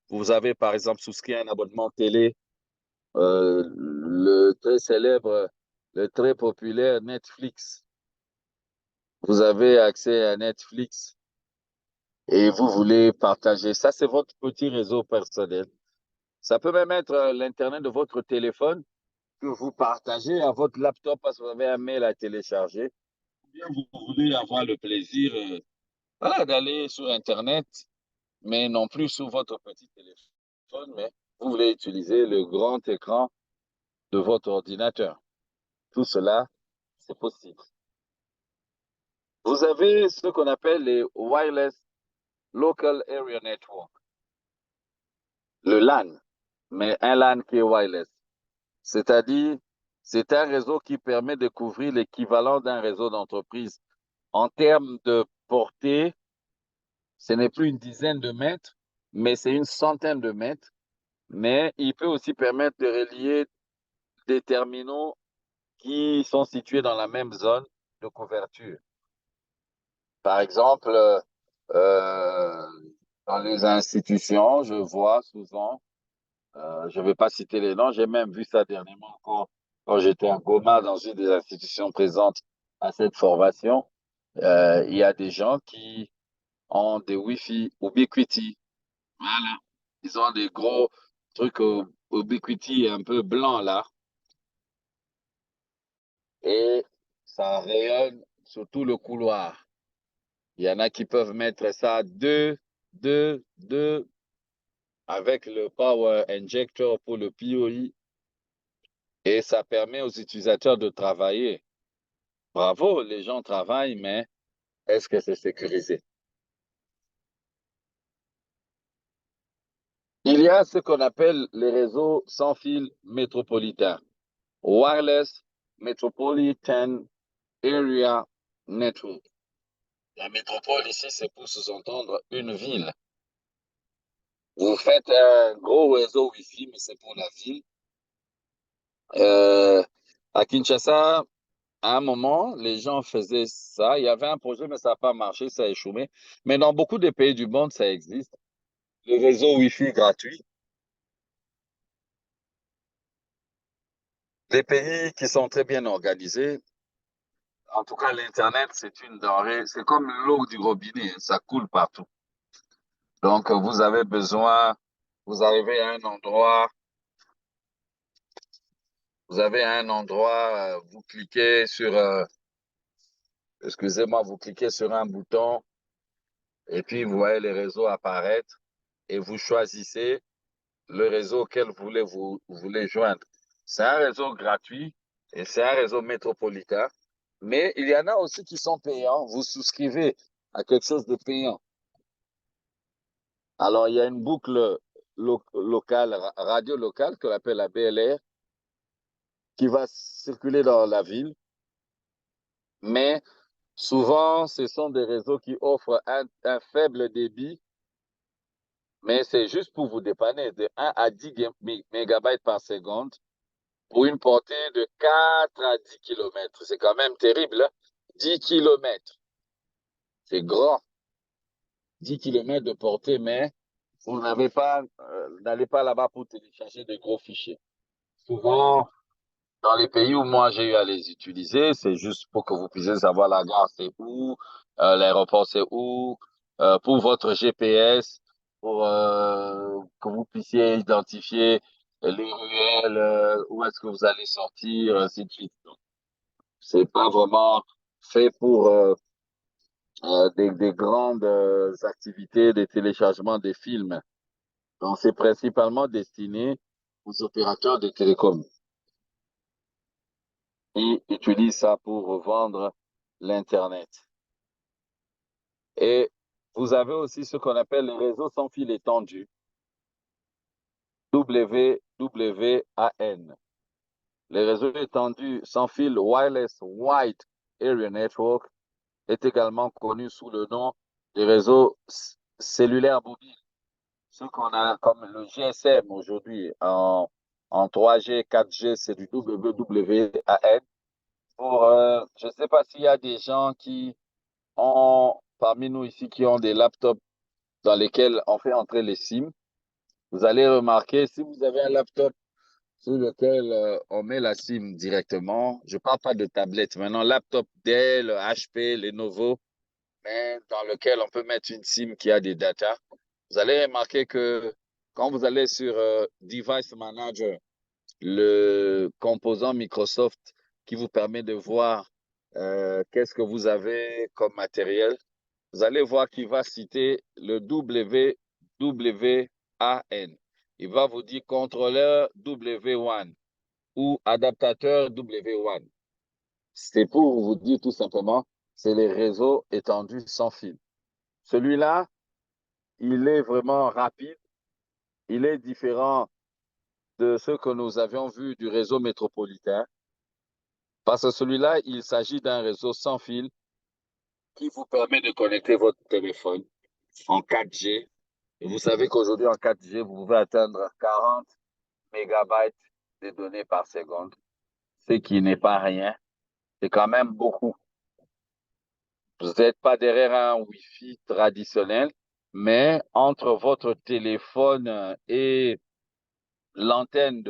S1: Vous avez par exemple souscrit un abonnement télé, le très célèbre, le très populaire Netflix. Vous avez accès à Netflix et vous voulez partager. Ça, c'est votre petit réseau personnel. Ça peut même être l'Internet de votre téléphone que vous partagez à votre laptop parce que vous avez un mail à télécharger. Ou bien vous voulez avoir le plaisir voilà, d'aller sur Internet, mais non plus sur votre petit téléphone, mais vous voulez utiliser le grand écran de votre ordinateur. Tout cela, c'est possible. Vous avez ce qu'on appelle les Wireless Local Area Network, le LAN, mais un LAN qui est wireless. C'est-à-dire, c'est un réseau qui permet de couvrir l'équivalent d'un réseau d'entreprise. En termes de portée, ce n'est plus une dizaine de mètres, mais c'est une centaine de mètres. Mais il peut aussi permettre de relier des terminaux qui sont situés dans la même zone de couverture. Par exemple, dans les institutions, je vois souvent, je ne vais pas citer les noms, j'ai même vu ça dernièrement encore quand j'étais à Goma dans une des institutions présentes à cette formation. Il y a des gens qui ont des Wi-Fi Ubiquiti. Voilà. Ils ont des gros trucs Ubiquiti un peu blancs là. Et ça rayonne sur tout le couloir. Il y en a qui peuvent mettre ça deux, avec le Power Injector pour le PoE. Et ça permet aux utilisateurs de travailler. Bravo, les gens travaillent, mais est-ce que c'est sécurisé? Il y a ce qu'on appelle les réseaux sans fil métropolitains. Wireless Metropolitan Area Network. La métropole ici, c'est pour sous-entendre une ville. Vous faites un gros réseau Wi-Fi, mais c'est pour la ville. À Kinshasa, à un moment, les gens faisaient ça. Il y avait un projet, mais ça n'a pas marché, ça a échoué. Mais dans beaucoup de pays du monde, ça existe. Le réseau Wi-Fi gratuit. Les pays qui sont très bien organisés, en tout cas, l'Internet, c'est une denrée, c'est comme l'eau du robinet, hein, ça coule partout. Donc, vous avez besoin, vous arrivez à un endroit, vous avez un endroit, vous cliquez sur, excusez-moi, vous cliquez sur un bouton et puis vous voyez les réseaux apparaître et vous choisissez le réseau auquel vous voulez joindre. C'est un réseau gratuit et c'est un réseau métropolitain, mais il y en a aussi qui sont payants. Vous souscrivez à quelque chose de payant. Alors, il y a une boucle locale, radio locale, qu'on appelle la BLR, qui va circuler dans la ville, mais souvent, ce sont des réseaux qui offrent un faible débit, mais c'est juste pour vous dépanner de 1 à 10 mégabytes par seconde pour une portée de 4 à 10 kilomètres. C'est quand même terrible, hein? 10 kilomètres. C'est grand. 10 kilomètres de portée, mais vous n'allez pas là-bas pour télécharger de gros fichiers. Souvent, dans les pays où moi j'ai eu à les utiliser, c'est juste pour que vous puissiez savoir la gare c'est où, l'aéroport c'est où, pour votre GPS, pour que vous puissiez identifier les ruelles, où est-ce que vous allez sortir, ainsi de suite. Donc, c'est pas vraiment fait pour des grandes activités de téléchargement des films. Donc, c'est principalement destiné aux opérateurs de télécom. Ils utilisent ça pour revendre l'Internet. Et vous avez aussi ce qu'on appelle les réseaux sans fil étendu, WWAN. Les réseaux étendus sans fil Wireless Wide Area Network est également connu sous le nom des réseaux cellulaires mobiles. Ce qu'on a comme le GSM aujourd'hui en 3G, 4G, c'est du WWAN. Je ne sais pas s'il y a des gens qui parmi nous ici qui ont des laptops dans lesquels on fait entrer les SIM. Vous allez remarquer, si vous avez un laptop sur lequel on met la SIM directement, je ne parle pas de tablette, maintenant laptop Dell, HP, Lenovo, mais dans lequel on peut mettre une SIM qui a des data, vous allez remarquer que quand vous allez sur Device Manager, le composant Microsoft qui vous permet de voir qu'est-ce que vous avez comme matériel, vous allez voir qu'il va citer le WWAN. Il va vous dire contrôleur W1 ou adaptateur W1. C'est pour vous dire tout simplement, c'est les réseaux étendus sans fil. Celui-là, il est vraiment rapide. Il est différent de ce que nous avions vu du réseau métropolitain. Parce que celui-là, il s'agit d'un réseau sans fil qui vous permet de connecter votre téléphone en 4G. Et vous savez qu'aujourd'hui, en 4G, vous pouvez atteindre 40 mégabytes de données par seconde, ce qui n'est pas rien. C'est quand même beaucoup. Vous n'êtes pas derrière un Wi-Fi traditionnel, mais entre votre téléphone et l'antenne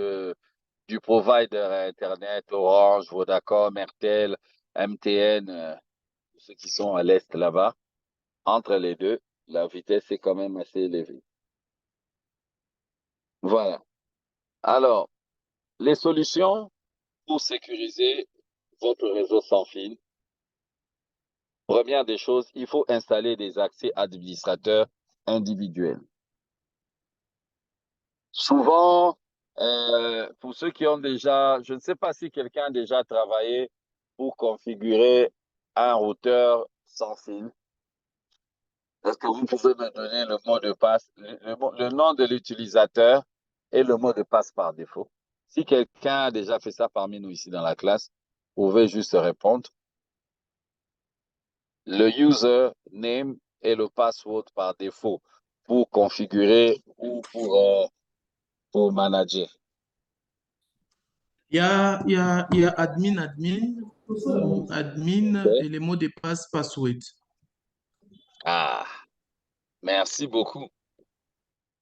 S1: du provider Internet, Orange, Vodacom, Airtel, MTN, ceux qui sont à l'est là-bas, entre les deux, la vitesse est quand même assez élevée. Voilà. Alors, les solutions pour sécuriser votre réseau sans fil. Première des choses, il faut installer des accès administrateurs individuels. Souvent, pour ceux qui ont déjà, je ne sais pas si quelqu'un a déjà travaillé pour configurer un routeur sans fil. Est-ce que vous pouvez me donner le mot de passe, le nom de l'utilisateur et le mot de passe par défaut? Si quelqu'un a déjà fait ça parmi nous ici dans la classe, vous pouvez juste répondre. Le user name et le password par défaut pour configurer ou pour manager?
S6: Il y a admin ou admin
S1: Ok.
S6: et les mots de passe password.
S1: Ah, merci beaucoup.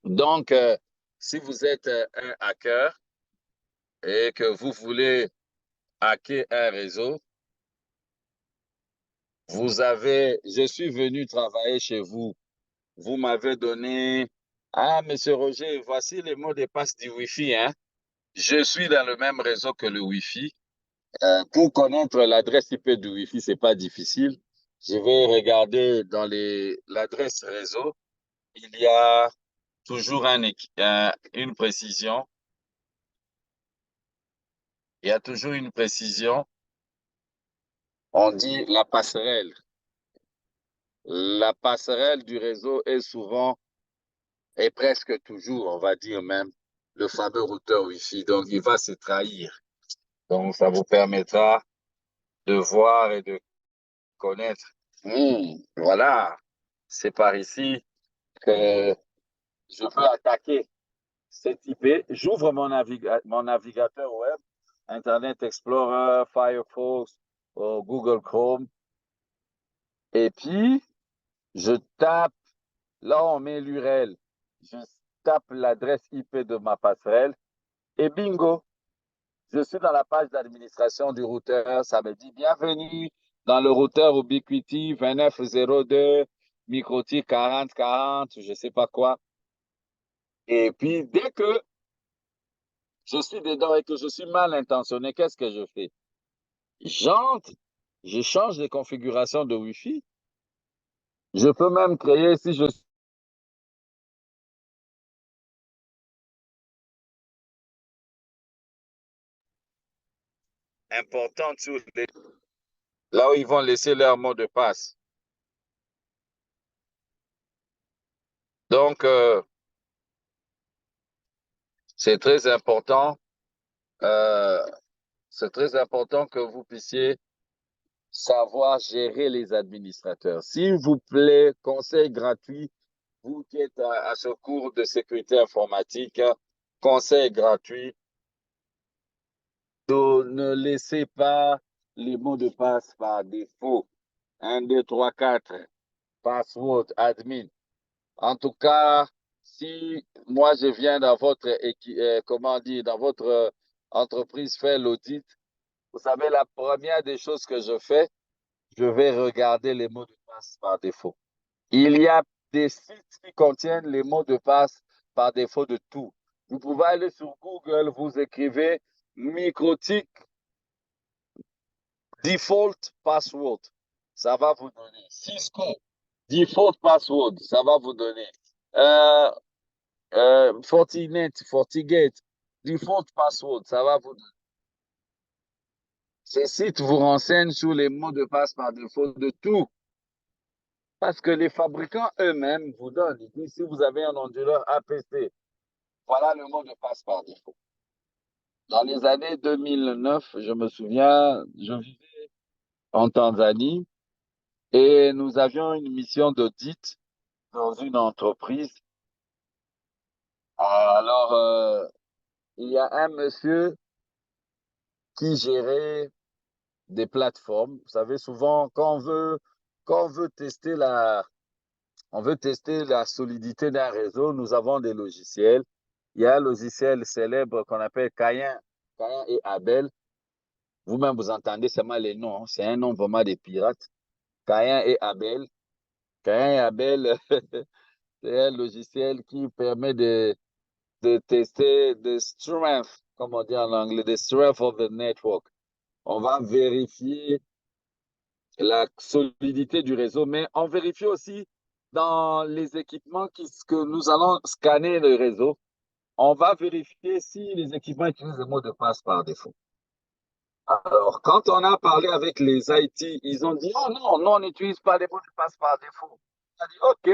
S1: Donc, si vous êtes un hacker et que vous voulez hacker un réseau, je suis venu travailler chez vous. Vous m'avez donné, ah, Monsieur Roger, voici les mots de passe du Wi-Fi, hein. Je suis dans le même réseau que le Wi-Fi. Pour connaître l'adresse IP du Wi-Fi, c'est pas difficile. Je vais regarder dans l'adresse réseau. Il y a toujours une précision. Il y a toujours une précision. On dit la passerelle. La passerelle du réseau est presque toujours, on va dire même, le fameux routeur Wi-Fi. Donc, il va se trahir. Donc, ça vous permettra de voir et de connaître. Voilà, c'est par ici que je peux attaquer cette IP. J'ouvre mon navigateur web, Internet Explorer, Firefox, Google Chrome, et puis je tape, là on met l'URL, je tape l'adresse IP de ma passerelle, et bingo, je suis dans la page d'administration du routeur. Ça me dit bienvenue dans le routeur Ubiquiti 2902, Microtik 4040, je ne sais pas quoi. Et puis, dès que je suis dedans et que je suis mal intentionné, qu'est-ce que je fais? J'entre, je change les configurations de Wi-Fi. Je peux même créer, si je suis important là où ils vont laisser leur mot de passe. Donc, c'est très important. C'est très important que vous puissiez savoir gérer les administrateurs. S'il vous plaît, conseil gratuit, vous qui êtes à ce cours de sécurité informatique, conseil gratuit, ne laissez pas les mots de passe par défaut. 1, 2, 3, 4, password, admin. En tout cas, si moi je viens dans votre comment dire, dans votre entreprise faire l'audit, vous savez, la première des choses que je fais, je vais regarder les mots de passe par défaut. Il y a des sites qui contiennent les mots de passe par défaut de tout. Vous pouvez aller sur Google, vous écrivez Microtik default password. Ça va vous donner. Cisco default password. Ça va vous donner. Fortinet, FortiGate default password. Ça va vous donner. Ces sites vous renseignent sur les mots de passe par défaut de tout. Parce que les fabricants eux-mêmes vous donnent. Ils disent, si vous avez un onduleur APC, voilà le mot de passe par défaut. Dans les années 2009, je me souviens, je vivais en Tanzanie et nous avions une mission d'audit dans une entreprise. Alors, il y a un monsieur qui gérait des plateformes. Vous savez, souvent, quand on veut tester la solidité d'un réseau, nous avons des logiciels. Il y a un logiciel célèbre qu'on appelle Caïn et Abel. Vous-même, vous entendez seulement les noms. Hein. C'est un nom vraiment des pirates. Caïn et Abel. Caïn et Abel, c'est un logiciel qui permet de tester the strength, comme on dit en anglais, the strength of the network. On va vérifier la solidité du réseau, mais on vérifie aussi dans les équipements que nous allons scanner le réseau. On va vérifier si les équipements utilisent le mot de passe par défaut. Alors, quand on a parlé avec les IT, ils ont dit, oh non, non, on n'utilise pas les mots de passe par défaut. On a dit, OK,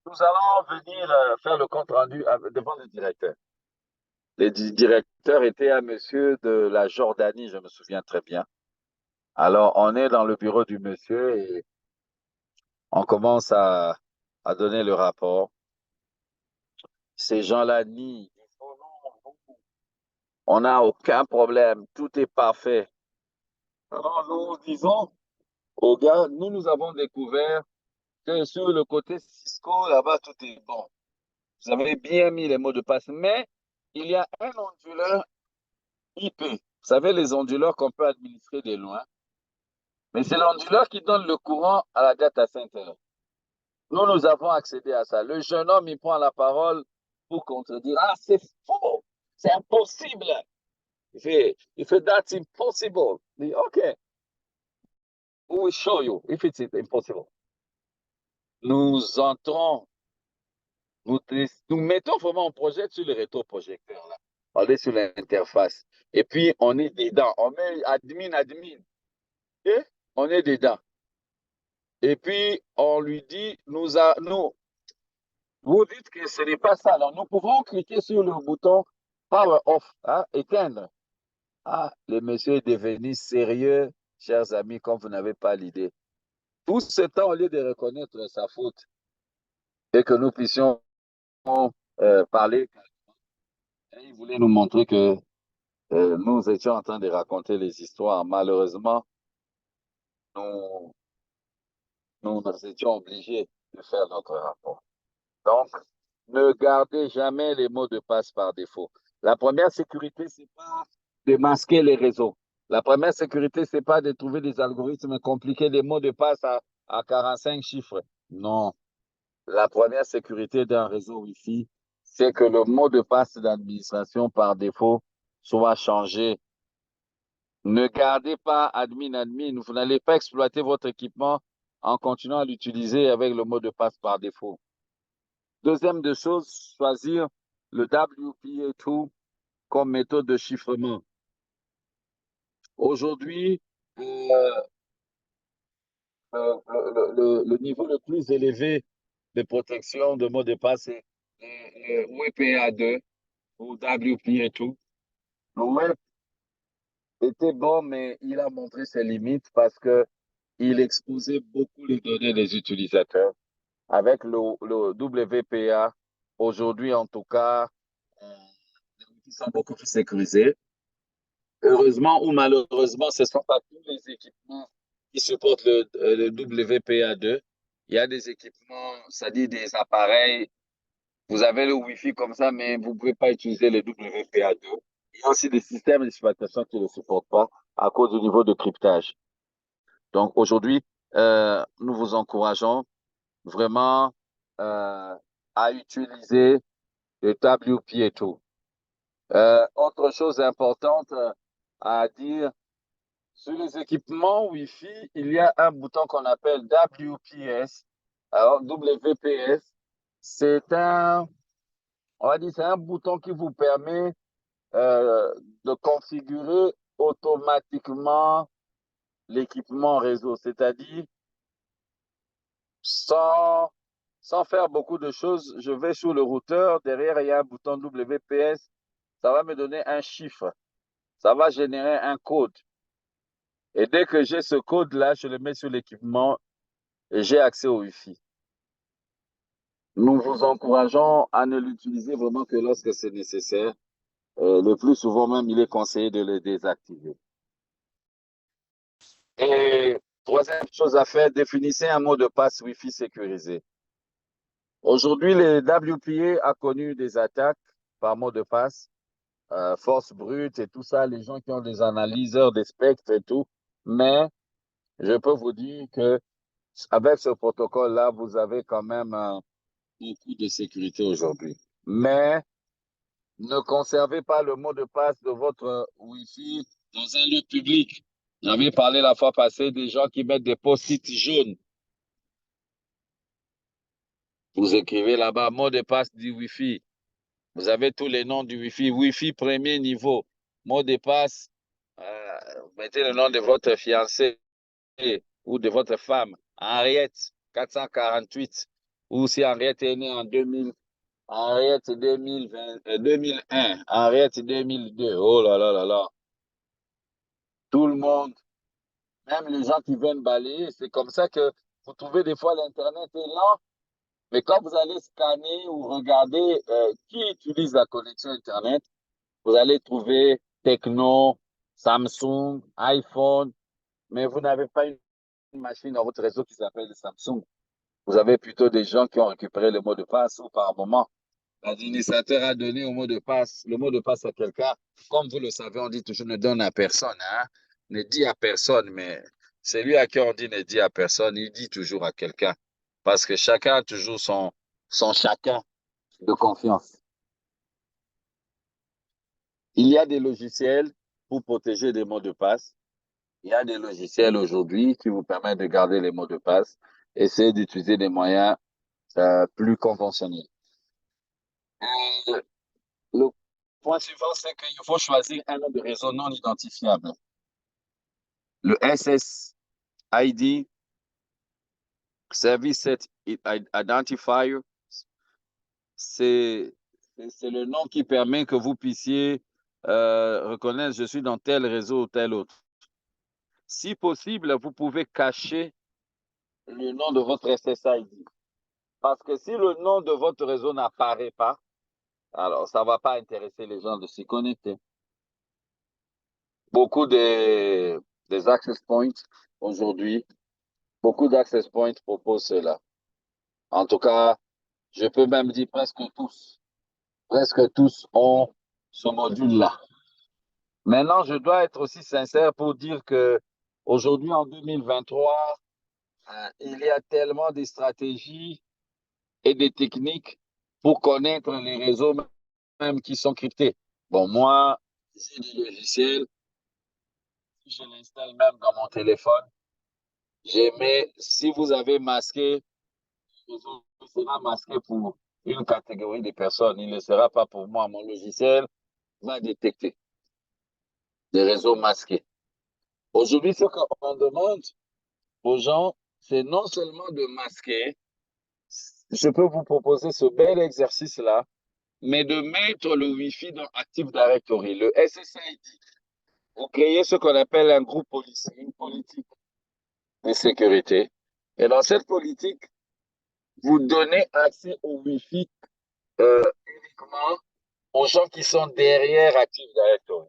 S1: nous allons venir faire le compte rendu devant le directeur. Le directeur était un monsieur de la Jordanie, je me souviens très bien. Alors, on est dans le bureau du monsieur et on commence à donner le rapport. ces gens-là nient. Ils disent, oh non, on n'a aucun problème, tout est parfait. Alors, nous disons aux gars, nous avons découvert que sur le côté Cisco, là-bas, tout est bon. Vous avez bien mis les mots de passe, mais il y a un onduleur IP. Vous savez, les onduleurs qu'on peut administrer de loin, mais c'est l'onduleur qui donne le courant à la data center. Nous avons accédé à ça. Le jeune homme, il prend la parole pour contredire. Ah, c'est faux, c'est impossible. Il fait that's impossible. Il dit, OK, we will show you if it's impossible. Nous entrons, nous mettons vraiment un projet sur le rétroprojecteur. Là. On est sur l'interface. Et puis, on est dedans. On met admin. Et on est dedans. Et puis, on lui dit, nous, vous dites que ce n'est pas ça. Alors, nous pouvons cliquer sur le bouton Power Off, hein, éteindre. Ah, le monsieur est devenu sérieux, chers amis, comme vous n'avez pas l'idée. Tout ce temps, au lieu de reconnaître sa faute et que nous puissions parler, il voulait nous montrer que nous étions en train de raconter les histoires. Malheureusement, nous étions obligés de faire notre rapport. Donc, ne gardez jamais les mots de passe par défaut. La première sécurité, c'est pas de masquer les réseaux. La première sécurité, c'est pas de trouver des algorithmes compliqués, des mots de passe à 45 chiffres. Non. La première sécurité d'un réseau Wi-Fi, c'est que le mot de passe d'administration par défaut soit changé. Ne gardez pas admin. Vous n'allez pas exploiter votre équipement en continuant à l'utiliser avec le mot de passe par défaut. Deuxième de chose, choisir le WPA2 comme méthode de chiffrement. Aujourd'hui, le niveau le plus élevé de protection de mot de passe est le WPA2 ou WPA2. Le web était bon, mais il a montré ses limites parce que il exposait beaucoup les données des utilisateurs. Avec le WPA, aujourd'hui en tout cas, les outils sont beaucoup plus sécurisés. Heureusement ou malheureusement, ce ne sont pas tous les équipements qui supportent le WPA2. Il y a des équipements, c'est-à-dire des appareils. Vous avez le Wi-Fi comme ça, mais vous ne pouvez pas utiliser le WPA2. Il y a aussi des systèmes d'exploitation qui ne le supportent pas à cause du niveau de cryptage. Donc aujourd'hui, nous vous encourageons vraiment à utiliser le WPA2. Autre chose importante à dire, sur les équipements Wi-Fi, il y a un bouton qu'on appelle WPS. Alors, WPS, on va dire, c'est un bouton qui vous permet de configurer automatiquement l'équipement réseau, c'est-à-dire sans faire beaucoup de choses, je vais sur le routeur, derrière il y a un bouton WPS, ça va me donner un chiffre, ça va générer un code. Et dès que j'ai ce code-là, je le mets sur l'équipement et j'ai accès au Wi-Fi. Nous vous encourageons à ne l'utiliser vraiment que lorsque c'est nécessaire. Le plus souvent même, il est conseillé de le désactiver. Et troisième chose à faire, définissez un mot de passe Wi-Fi sécurisé. Aujourd'hui, les WPA a connu des attaques par mot de passe, force brute et tout ça, les gens qui ont des analyseurs, des spectres et tout. Mais je peux vous dire que avec ce protocole-là, vous avez quand même beaucoup de sécurité aujourd'hui. Mais ne conservez pas le mot de passe de votre Wi-Fi dans un lieu public. J'avais parlé la fois passée des gens qui mettent des post-it jaunes. Vous écrivez là-bas, mot de passe du Wi-Fi. Vous avez tous les noms du Wi-Fi. Wi-Fi premier niveau. Mot de passe, vous mettez le nom de votre fiancé ou de votre femme. Henriette 448. Ou si Henriette est née en 2000, Henriette 2001, Henriette 2002. Oh là là là là. Tout le monde, même les gens qui viennent balayer, c'est comme ça que vous trouvez des fois l'Internet est lent Mais quand vous allez scanner ou regarder qui utilise la connexion Internet, vous allez trouver Tecno, Samsung, iPhone, mais vous n'avez pas une machine dans votre réseau qui s'appelle Samsung. Vous avez plutôt des gens qui ont récupéré le mot de passe ou par moment, l'administrateur a donné le mot de passe à quelqu'un. Comme vous le savez, on dit toujours ne donne à personne, hein? Ne dit à personne, mais celui à qui on dit ne dit à personne, il dit toujours à quelqu'un. Parce que chacun a toujours son chacun de confiance. Il y a des logiciels pour protéger des mots de passe. Il y a des logiciels aujourd'hui qui vous permettent de garder les mots de passe. Essayez d'utiliser des moyens plus conventionnels. Le point suivant, c'est qu'il faut choisir un nom de réseau non identifiable. Le SSID, Service Set Identifier, c'est le nom qui permet que vous puissiez reconnaître je suis dans tel réseau ou tel autre. Si possible, vous pouvez cacher le nom de votre SSID. Parce que si le nom de votre réseau n'apparaît pas, alors ça ne va pas intéresser les gens de s'y connecter. Beaucoup des access points aujourd'hui, beaucoup d'access points proposent cela. En tout cas, je peux même dire presque tous ont ce module-là. Maintenant, je dois être aussi sincère pour dire que aujourd'hui, en 2023, il y a tellement de stratégies et des techniques pour connaître les réseaux même qui sont cryptés. Bon, moi, j'ai des logiciels, je l'installe même dans mon téléphone. J'aimais, si vous avez masqué, le réseau sera masqué pour une catégorie de personnes. Il ne sera pas pour moi. Mon logiciel va détecter des réseaux masqués. Aujourd'hui, ce qu'on demande aux gens, c'est non seulement de masquer, je peux vous proposer ce bel exercice-là, mais de mettre le Wi-Fi dans Active Directory, le SSID. Vous créez ce qu'on appelle un groupe policier, une politique de sécurité. Et dans cette politique, vous donnez accès au Wi-Fi uniquement aux gens qui sont derrière Active Directory.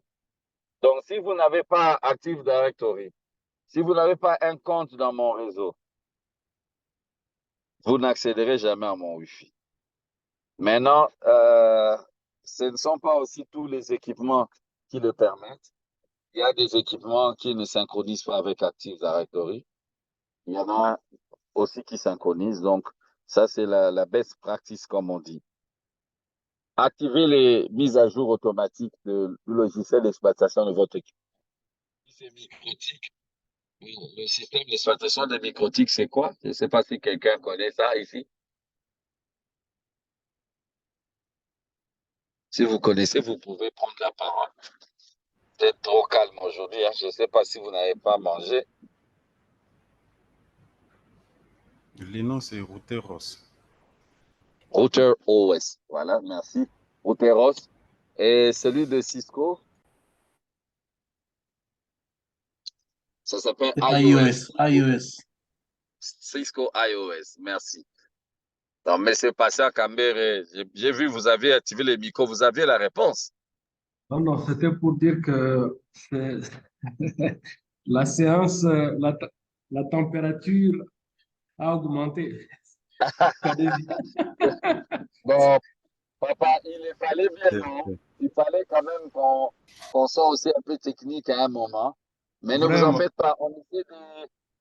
S1: Donc, si vous n'avez pas Active Directory, si vous n'avez pas un compte dans mon réseau, vous n'accéderez jamais à mon Wi-Fi. Maintenant, ce ne sont pas aussi tous les équipements qui le permettent. Il y a des équipements qui ne synchronisent pas avec Active Directory. Il y en a aussi qui synchronisent. Donc, ça, c'est la best practice, comme on dit. Activez les mises à jour automatiques du logiciel d'exploitation de votre équipement. C'est microtique. Le système d'exploitation de microtique, c'est quoi? Je ne sais pas si quelqu'un connaît ça ici. Si vous connaissez, vous pouvez prendre la parole. Vous êtes trop calme aujourd'hui, hein? Je ne sais pas si vous n'avez pas mangé.
S3: Le nom, c'est Routeros.
S1: Router OS. Voilà, merci. Routeros. Et celui de Cisco, ça s'appelle iOS.
S6: iOS.
S1: Cisco iOS. Merci. Non, mais c'est passé à Cambéré. J'ai vu, vous avez activé les micros. Vous aviez la réponse.
S2: Non, non, c'était pour dire que la séance, la température a augmenté.
S1: Bon, papa, il fallait bien, non? Il fallait quand même qu'on soit aussi un peu technique à un moment. Mais ne vous en
S2: Vraiment.
S1: faites pas.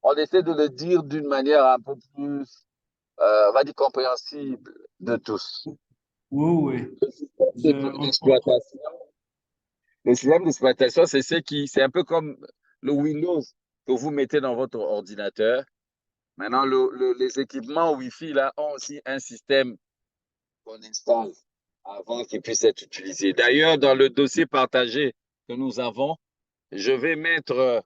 S1: On essaie de le dire d'une manière un peu plus, on va dire, compréhensible de tous.
S2: Oui, oui.
S1: Le système d'exploitation, le système d'exploitation, c'est un peu comme le Windows que vous mettez dans votre ordinateur. Maintenant, les équipements Wi-Fi là ont aussi un système qu'on installe avant qu'il puisse être utilisé. D'ailleurs, dans le dossier partagé que nous avons, je vais mettre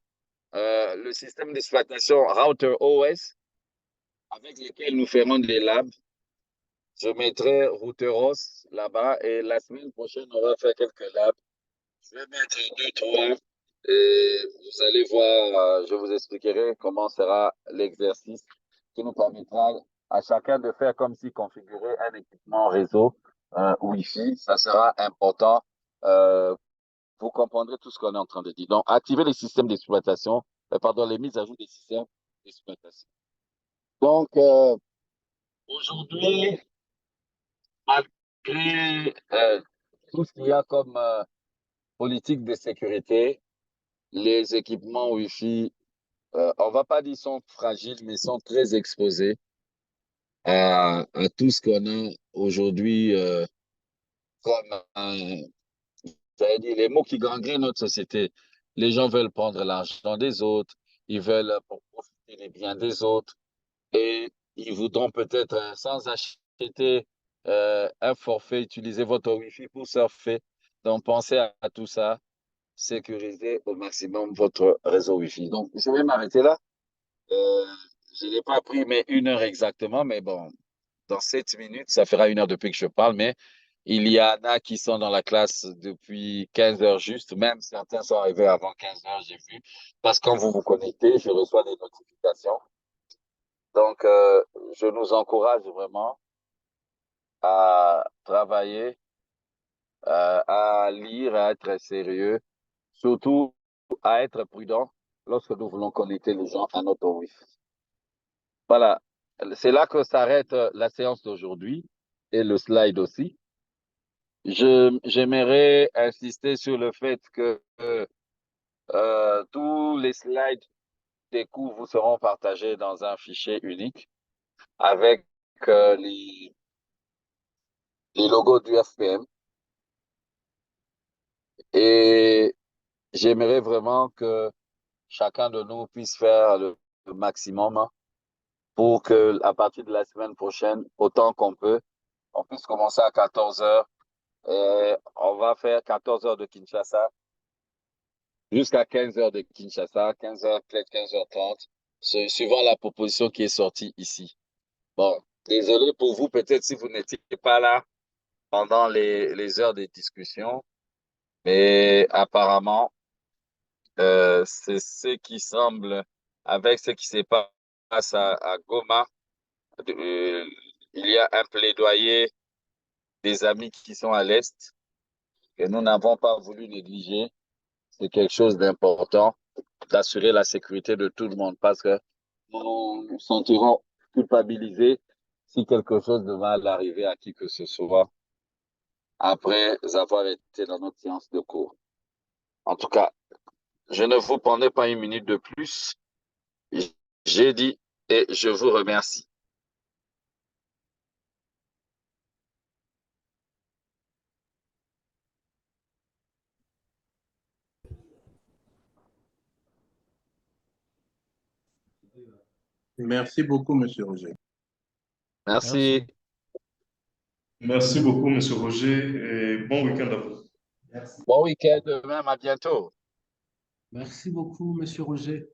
S1: le système d'exploitation Router OS avec lequel nous ferons des labs. Je mettrai Routeros là-bas et la semaine prochaine, on va faire quelques labs. Je vais mettre 2, 3 et vous allez voir, je vous expliquerai comment sera l'exercice qui nous permettra à chacun de faire comme si configurait un équipement réseau Wi-Fi. Ça sera important. Euh, vous comprendrez tout ce qu'on est en train de dire. Donc, activer les systèmes d'exploitation, pardon, les mises à jour des systèmes d'exploitation. Donc, aujourd'hui, malgré tout ce qu'il y a comme politique de sécurité, les équipements Wi-Fi, on va pas dire sont fragiles, mais sont très exposés à tout ce qu'on a aujourd'hui comme, j'allais dire, les mots qui gangrénent notre société. Les gens veulent prendre l'argent des autres, ils veulent pour profiter des biens des autres et ils voudront peut-être, sans acheter un forfait, utiliser votre Wi-Fi pour surfer. Donc, pensez à tout ça, sécuriser au maximum votre réseau Wi-Fi. Donc, je vais m'arrêter là. Euh, je n'ai pas pris mais 1 heure exactement, mais bon, dans 7 minutes, ça fera 1 heure depuis que je parle, mais il y en a qui sont dans la classe depuis 15 heures juste, même certains sont arrivés avant 15 heures, j'ai vu, parce que quand vous vous connectez, je reçois des notifications. Donc, je nous encourage vraiment à travailler, à lire, à être sérieux, surtout à être prudent lorsque nous voulons connecter les gens à notre Wi-Fi. Voilà, c'est là que s'arrête la séance d'aujourd'hui et le slide aussi. J'aimerais insister sur le fait que tous les slides des cours vous seront partagés dans un fichier unique avec les logos du FPM. Et j'aimerais vraiment que chacun de nous puisse faire le maximum pour que, à partir de la semaine prochaine, autant qu'on peut, on puisse commencer à 14 heures. Et on va faire 14 heures de Kinshasa jusqu'à 15 heures de Kinshasa, 15 heures, peut-être 15h30, suivant la proposition qui est sortie ici. Bon, désolé pour vous, peut-être si vous n'étiez pas là pendant les heures de discussion, mais apparemment, c'est ce qui semble, avec ce qui se passe à Goma, il y a un plaidoyer des amis qui sont à l'Est que nous n'avons pas voulu négliger. C'est quelque chose d'important d'assurer la sécurité de tout le monde parce que nous nous sentirons culpabilisés si quelque chose de mal arriver à qui que ce soit après avoir été dans notre séance de cours. En tout cas, je ne vous prendrai pas 1 minute de plus. J'ai dit et je vous remercie.
S6: Merci beaucoup, Monsieur Roger.
S1: Merci.
S7: Merci beaucoup, Monsieur Roger, et bon week-end à vous.
S1: Bon week-end, même à bientôt.
S8: Merci beaucoup, Monsieur Roger.